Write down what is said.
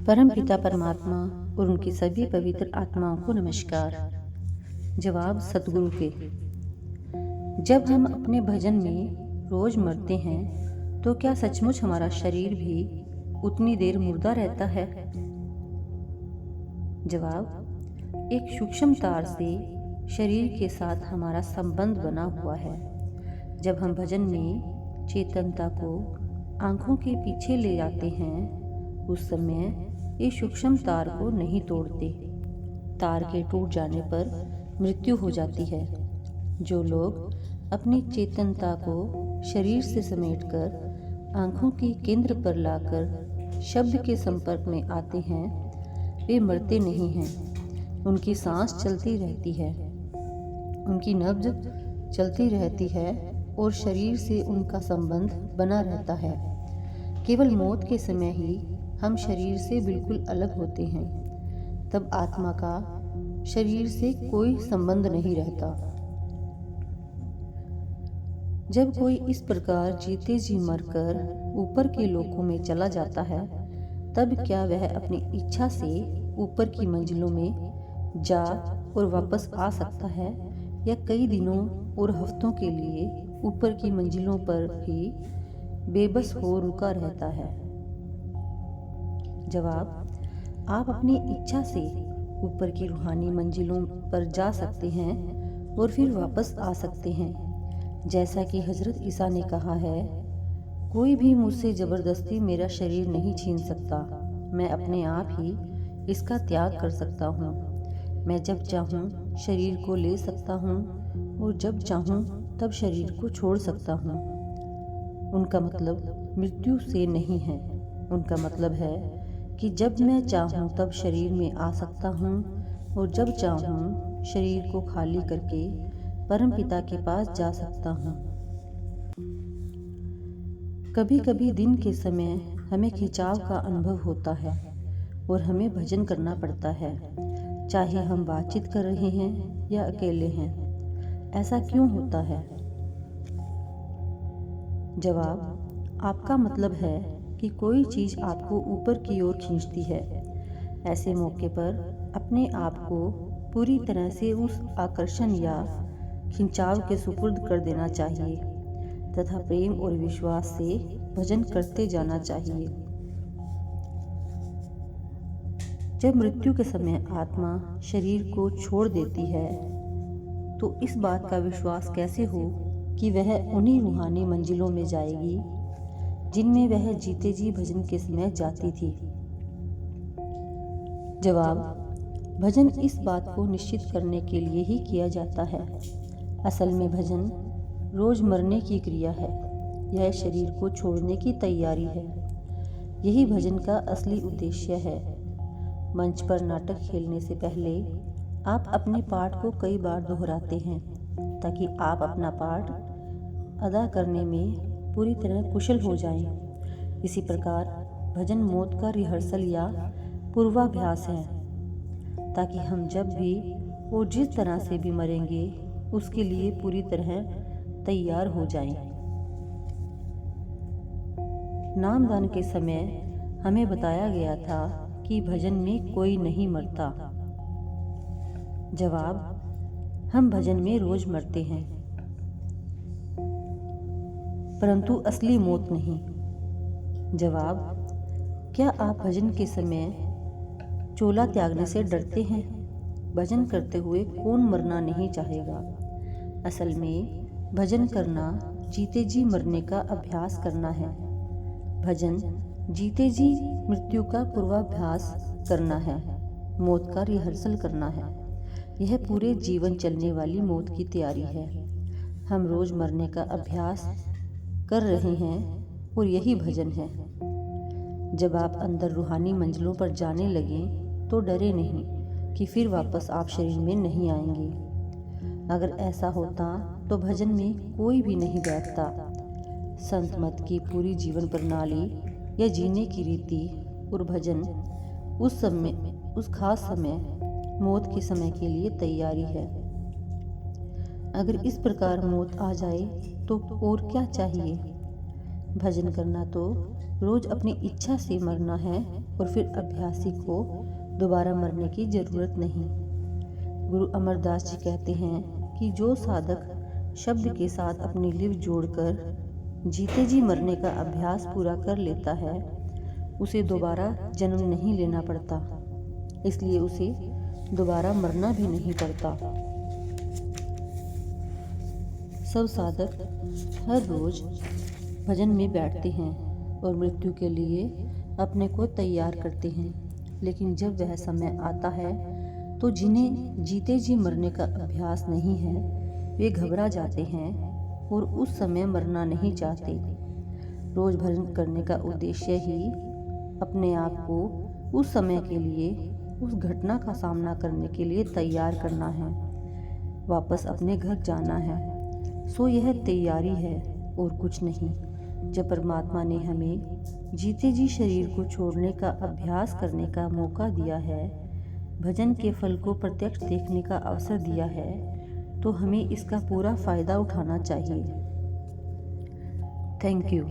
परम पिता परमात्मा और उनकी सभी पवित्र आत्माओं को नमस्कार। जवाब सतगुरु के। जब हम अपने भजन में रोज मरते हैं तो क्या सचमुच हमारा शरीर भी उतनी देर मुर्दा रहता है? जवाब, एक सूक्ष्म तार से शरीर के साथ हमारा संबंध बना हुआ है। जब हम भजन में चेतनता को आंखों के पीछे ले जाते हैं उस समय ये सूक्ष्म तार को नहीं तोड़ते। तार के टूट जाने पर मृत्यु हो जाती है। जो लोग अपनी चेतनता को शरीर से समेटकर आंखों के केंद्र पर लाकर शब्द के संपर्क में आते हैं वे मरते नहीं हैं। उनकी सांस चलती रहती है, उनकी नब्ज चलती रहती है और शरीर से उनका संबंध बना रहता है। केवल मौत के समय ही हम शरीर से बिल्कुल अलग होते हैं। तब आत्मा का शरीर से कोई संबंध नहीं रहता। जब कोई इस प्रकार जीते जी मरकर ऊपर के लोकों में चला जाता है तब क्या वह अपनी इच्छा से ऊपर की मंजिलों में जा और वापस आ सकता है या कई दिनों और हफ्तों के लिए ऊपर की मंजिलों पर ही बेबस हो रुका रहता है? जवाब, आप अपनी इच्छा से ऊपर की रूहानी मंजिलों पर जा सकते हैं और फिर वापस आ सकते हैं। जैसा कि हजरत ईसा ने कहा है, कोई भी मुझसे ज़बरदस्ती मेरा शरीर नहीं छीन सकता। मैं अपने आप ही इसका त्याग कर सकता हूँ। मैं जब चाहूँ शरीर को ले सकता हूँ और जब चाहूँ तब शरीर को छोड़ सकता हूँ। उनका मतलब मृत्यु से नहीं है। उनका मतलब है कि जब मैं चाहूँ तब शरीर में आ सकता हूँ और जब चाहूँ शरीर को खाली करके परमपिता के पास जा सकता हूँ। कभी कभी दिन के समय हमें खिंचाव का अनुभव होता है और हमें भजन करना पड़ता है, चाहे हम बातचीत कर रहे हैं या अकेले हैं। ऐसा क्यों होता है? जवाब, आपका मतलब है कि कोई चीज़ आपको ऊपर की ओर खींचती है। ऐसे मौके पर अपने आप को पूरी तरह से उस आकर्षण या खिंचाव के सुपुर्द कर देना चाहिए तथा प्रेम और विश्वास से भजन करते जाना चाहिए। जब मृत्यु के समय आत्मा शरीर को छोड़ देती है तो इस बात का विश्वास कैसे हो कि वह उन्हीं रूहानी मंजिलों में जाएगी जिनमें वह जीते जी भजन के समय जाती थी? जवाब, भजन इस बात को निश्चित करने के लिए ही किया जाता है। असल में भजन रोज मरने की क्रिया है। यह शरीर को छोड़ने की तैयारी है। यही भजन का असली उद्देश्य है। मंच पर नाटक खेलने से पहले आप अपने पाठ को कई बार दोहराते हैं ताकि आप अपना पाठ अदा करने में पूरी तरह कुशल हो जाएं। इसी प्रकार भजन मौत का रिहर्सल या पूर्वाभ्यास है ताकि हम जब भी और जिस तरह से भी मरेंगे उसके लिए पूरी तरह तैयार हो जाएं। नामदान के समय हमें बताया गया था कि भजन में कोई नहीं मरता। जवाब, हम भजन में रोज मरते हैं परंतु असली मौत नहीं। जवाब, क्या आप भजन के समय चोला त्यागने से डरते हैं? भजन करते हुए कौन मरना नहीं चाहेगा? असल में भजन करना जीते जी मरने का अभ्यास करना है। भजन जीते जी मृत्यु का पूर्वाभ्यास करना है, मौत का रिहर्सल करना है। यह पूरे जीवन चलने वाली मौत की तैयारी है। हम रोज मरने का अभ्यास कर रहे हैं और यही भजन है। जब आप अंदर रूहानी मंजिलों पर जाने लगें तो डरे नहीं कि फिर वापस आप शरीर में नहीं आएंगे। अगर ऐसा होता तो भजन में कोई भी नहीं बैठता। संत मत की पूरी जीवन प्रणाली या जीने की रीति और भजन उस खास समय मौत के समय के लिए तैयारी है। अगर इस प्रकार मौत आ जाए तो और क्या चाहिए? भजन करना तो रोज अपनी इच्छा से मरना है और फिर अभ्यासी को दोबारा मरने की जरूरत नहीं। गुरु अमरदास जी कहते हैं कि जो साधक शब्द के साथ अपनी लिव जोड़कर जीते जी मरने का अभ्यास पूरा कर लेता है, उसे दोबारा जन्म नहीं लेना पड़ता, इसलिए उसे दोबारा मरना भी नहीं पड़ता। सब साधक हर रोज भजन में बैठते हैं और मृत्यु के लिए अपने को तैयार करते हैं, लेकिन जब वह समय आता है तो जिन्हें जीते जी मरने का अभ्यास नहीं है वे घबरा जाते हैं और उस समय मरना नहीं चाहते। रोज भजन करने का उद्देश्य ही अपने आप को उस समय के लिए, उस घटना का सामना करने के लिए तैयार करना है। वापस अपने घर जाना है, सो यह तैयारी है और कुछ नहीं। जब परमात्मा ने हमें जीते जी शरीर को छोड़ने का अभ्यास करने का मौका दिया है, भजन के फल को प्रत्यक्ष देखने का अवसर दिया है, तो हमें इसका पूरा फायदा उठाना चाहिए। Thank you.